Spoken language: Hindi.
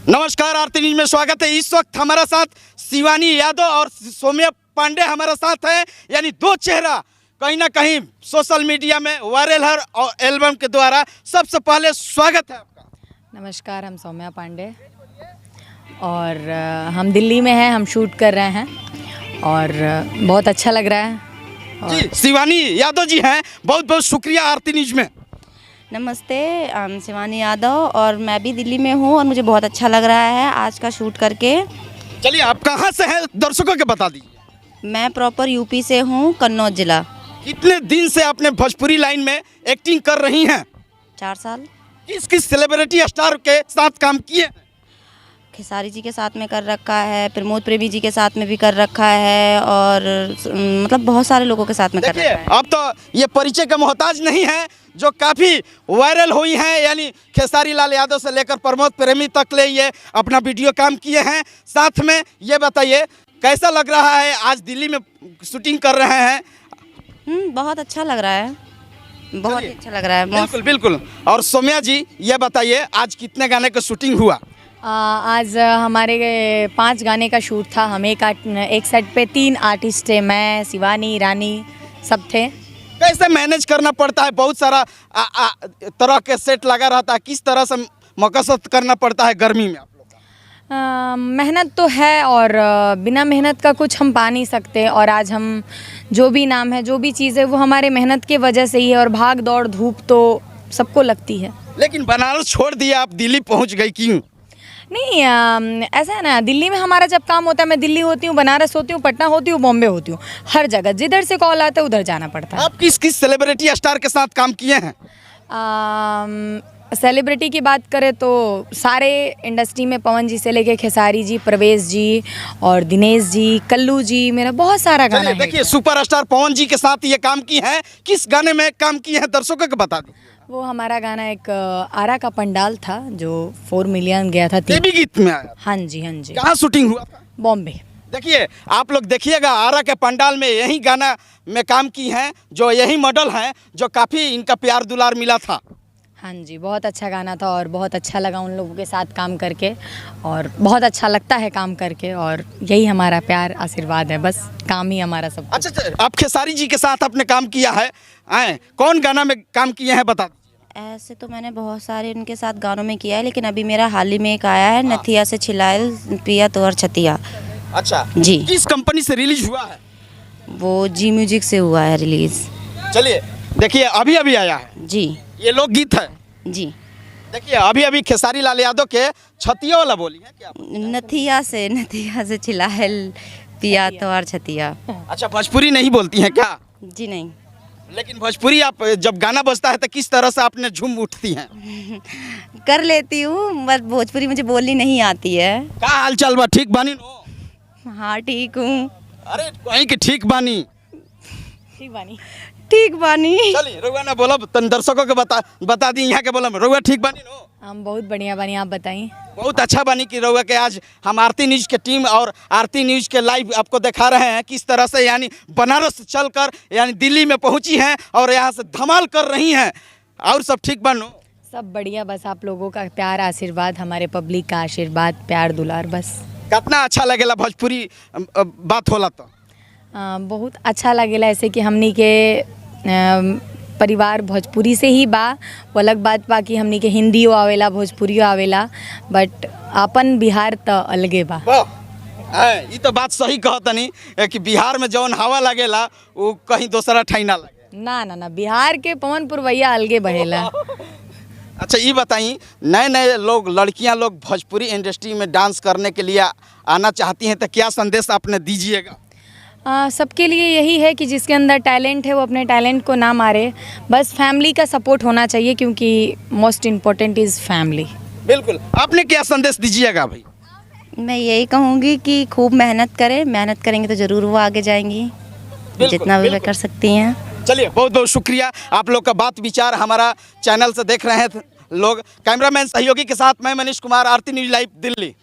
नमस्कार, आरती न्यूज में स्वागत है। इस वक्त हमारा साथ शिवानी यादव और सौम्या पांडे हमारा साथ है। यानी दो चेहरा कहीं ना कहीं सोशल मीडिया में वायरल है और एल्बम के द्वारा। सबसे पहले स्वागत है आपका। नमस्कार, हम सौम्या पांडे और हम दिल्ली में हैं। हम शूट कर रहे हैं और बहुत अच्छा लग रहा है। जी, शिवानी यादव जी हैं, बहुत बहुत शुक्रिया आरती न्यूज में। नमस्ते, शिवानी यादव और मैं भी दिल्ली में हूँ और मुझे बहुत अच्छा लग रहा है आज का शूट करके। चलिए, आप कहाँ से हैं दर्शकों के बता दीजिए। मैं प्रॉपर यूपी से हूँ, कन्नौज जिला। कितने दिन से आपने भोजपुरी लाइन में एक्टिंग कर रही हैं? 4 साल। किस किस सेलिब्रिटी स्टार के साथ काम किए? खेसारी जी के साथ में कर रखा है, प्रमोद प्रेमी जी के साथ में भी कर रखा है और मतलब बहुत सारे लोगों के साथ में कर रखा है। अब तो ये परिचय का मोहताज नहीं है, जो काफ़ी वायरल हुई हैं। यानी खेसारी लाल यादव से लेकर प्रमोद प्रेमी तक ले ये अपना वीडियो काम किए हैं। साथ में ये बताइए, कैसा लग रहा है आज दिल्ली में शूटिंग कर रहे हैं? बहुत अच्छा लग रहा है, बहुत ही अच्छा लग रहा है। बिल्कुल बिल्कुल। और सौम्या जी, ये बताइए आज कितने गाने का शूटिंग हुआ? आज हमारे 5 गाने का शूट था। हम एक सेट पे 3 आर्टिस्ट थे, मैं, शिवानी, रानी, सब थे। कैसे मैनेज करना पड़ता है? बहुत सारा तरह के सेट लगा रहता है। किस तरह से मकसद करना पड़ता है गर्मी में आप लोग का? मेहनत तो है और बिना मेहनत का कुछ हम पा नहीं सकते। और आज हम जो भी नाम है, जो भी चीज़ है, वो हमारे मेहनत के वजह से ही है। और भाग दौड़ धूप तो सबको लगती है। लेकिन बनारस छोड़ दिया, आप दिल्ली पहुंच गई, क्यों? नहीं, ऐसा है ना, दिल्ली में हमारा जब काम होता है, मैं दिल्ली होती हूँ, बनारस होती हूँ, पटना होती हूँ, बॉम्बे होती हूँ, हर जगह जिधर से कॉल आता है उधर जाना पड़ता है। आप किस किस सेलिब्रिटी स्टार के साथ काम किए हैं? सेलिब्रिटी की बात करें तो सारे इंडस्ट्री में, पवन जी से लेके खेसारी जी, प्रवेश जी और दिनेश जी, कल्लू जी, मेरा बहुत सारा गाना है। देखिए, सुपरस्टार पवन जी के साथ ये काम की है। किस गाने में काम किए हैं दर्शकों को बता दीजिए। वो हमारा गाना एक आरा का पंडाल था जो 4 मिलियन गया था। देवी गीत में आया। हाँ जी, हाँ जी। कहाँ शूटिंग हुआ था? बॉम्बे। देखिए, आप लोग देखिएगा, आरा के पंडाल में यही गाना में काम की हैं, जो यही मॉडल हैं, जो काफ़ी इनका प्यार दुलार मिला था। हाँ जी, बहुत अच्छा गाना था और बहुत अच्छा लगा उन लोगों के साथ काम करके। और बहुत अच्छा लगता है काम करके और यही हमारा प्यार आशीर्वाद है, बस काम ही हमारा सब। अच्छा, आप खेसारी जी के साथ आपने काम किया है, कौन गाना में काम किए हैं बता दीजिए। ऐसे तो मैंने बहुत सारे उनके साथ गानों में किया है, लेकिन अभी मेरा हाल ही में एक आया है, नथिया से छिलायल पिया तोहर छतिया। अच्छा जी। किस कंपनी से रिलीज हुआ है? वो जी म्यूजिक से हुआ है रिलीज। चलिए, देखिए अभी अभी आया है। जी। ये लोकगीत है। जी। देखिए, अभी अभी खेसारी लाल यादव के छतिया वाला बोली है क्या? नथिया से छिलायल पिया तोहर छतिया। अच्छा, भोजपुरी नहीं बोलती हैं क्या? जी नहीं। लेकिन भोजपुरी आप जब गाना बजता है तो किस तरह से आपने झूम उठती हैं? कर लेती हूँ, बस भोजपुरी मुझे बोलनी नहीं आती है। क्या हाल चाल बा? ठीक बानी नो? हाँ ठीक हूँ। अरे कहीं की ठीक बानी? ठीक बानी। चलिए, रउआ ना बोलब, तन दर्शकों को बता दी यहाँ के बोलब, रउआ ठीक बानी नो? हम बहुत बढ़िया बनी, आप बताइए। बहुत अच्छा बानी कि रउआ के आज हम आरती न्यूज के टीम और आरती न्यूज के लाइव आपको दिखा रहे हैं किस तरह से यानी बनारस चलकर यानी दिल्ली में पहुंची हैं और यहाँ से धमाल कर रही हैं। और सब ठीक बानो? सब बढ़िया, बस आप लोगों का प्यार आशीर्वाद, हमारे पब्लिक का आशीर्वाद, प्यार दुलार, बस। कितना अच्छा लगेला भोजपुरी बात होला तो? बहुत अच्छा लगेला, ऐसे कि हमनी के परिवार भोजपुरी से ही बा। वो अलग बात बा कि हमनी के हिंदियो आवेला, भोजपुरियो आवेला, बट अपन बिहार तो अलगे बा। ये तो बात सही कहतनी कि बिहार में जौन हवा लगेला वो कहीं दूसरा ठाई ना लगे। ना ना ना, बिहार के पवन पुरवैया अलगे बहेला। अच्छा, ये बताइए, नए नए लोग, लड़कियां लोग भोजपुरी इंडस्ट्री में डांस करने के लिए आना चाहती हैं तो क्या संदेश आपने दीजिएगा? सबके लिए यही है कि जिसके अंदर टैलेंट है वो अपने टैलेंट को ना मारे, बस फैमिली का सपोर्ट होना चाहिए, क्योंकि मोस्ट इम्पोर्टेंट इज़ फैमिली। बिल्कुल। आपने क्या संदेश दीजिएगा भाई? मैं यही कहूँगी कि खूब मेहनत करें, मेहनत करेंगे तो ज़रूर वो आगे जाएंगी, जितना भी वे कर सकती हैं। चलिए, बहुत बहुत शुक्रिया। आप लोग का बात विचार हमारा चैनल से देख रहे हैं लोग। कैमरामैन सहयोगी के साथ मैं मनीष कुमार, आरती न्यूज लाइव, दिल्ली।